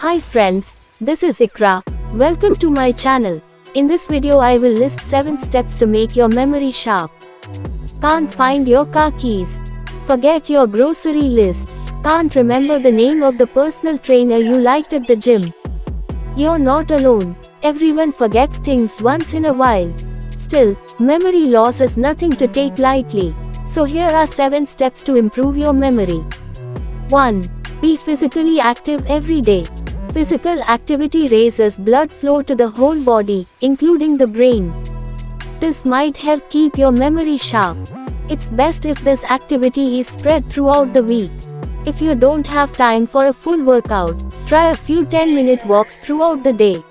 Hi friends, this is Iqra. Welcome to my channel. In this video I will list 7 steps to make your memory sharp. Can't find your car keys? Forget your grocery list. Can't remember the name of the personal trainer you liked at the gym? You're not alone. Everyone forgets things once in a while. Still, memory loss is nothing to take lightly. So here are 7 steps to improve your memory. 1. Be physically active every day. Physical activity raises blood flow to the whole body, including the brain. This might help keep your memory sharp. It's best if this activity is spread throughout the week. If you don't have time for a full workout, try a few 10-minute walks throughout the day.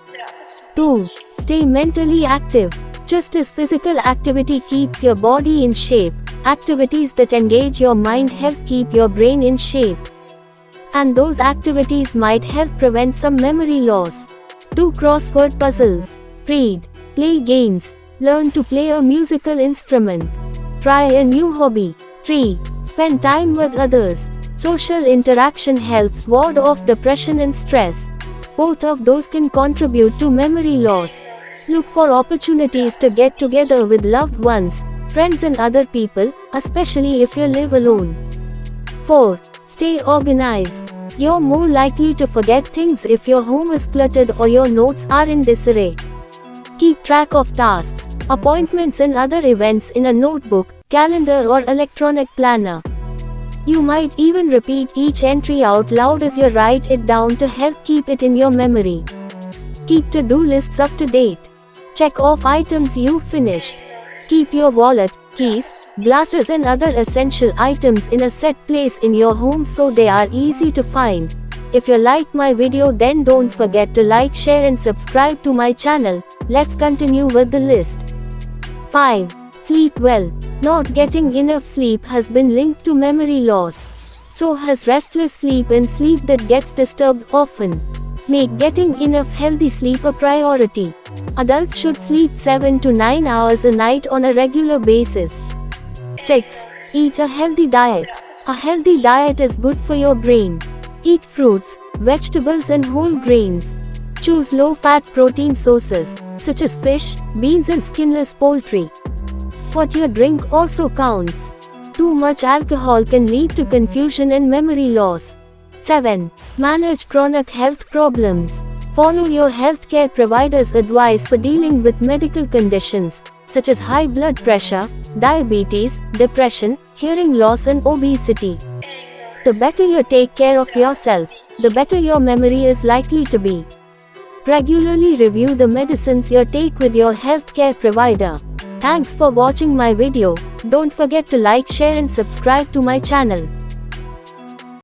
2. Stay mentally active. Just as physical activity keeps your body in shape, activities that engage your mind help keep your brain in shape. And those activities might help prevent some memory loss. 2. Crossword puzzles. Read. Play games. Learn to play a musical instrument. Try a new hobby. 3. Spend time with others. Social interaction helps ward off depression and stress. Both of those can contribute to memory loss. Look for opportunities to get together with loved ones, friends and other people, especially if you live alone. 4. Stay organized. You're more likely to forget things if your home is cluttered or your notes are in disarray. Keep track of tasks, appointments and other events in a notebook, calendar or electronic planner. You might even repeat each entry out loud as you write it down to help keep it in your memory. Keep to-do lists up to date. Check off items you finished. Keep your wallet, keys, glasses and other essential items in a set place in your home so they are easy to find. If you like my video, then don't forget to like, share and subscribe to my channel. Let's continue with the list. 5. Sleep well. Not getting enough sleep has been linked to memory loss. So has restless sleep and sleep that gets disturbed often. Make getting enough healthy sleep a priority. Adults should sleep 7 to 9 hours a night on a regular basis. 6. Eat a healthy diet. A healthy diet is good for your brain. Eat fruits, vegetables and whole grains. Choose low-fat protein sources, such as fish, beans and skinless poultry. What you drink also counts. Too much alcohol can lead to confusion and memory loss. 7. Manage chronic health problems. Follow your healthcare provider's advice for dealing with medical conditions, such as high blood pressure, diabetes, depression, hearing loss and obesity. The better you take care of yourself, the better your memory is likely to be. Regularly review the medicines you take with your healthcare provider. Thanks for watching my video. Don't forget to like, share and subscribe to my channel.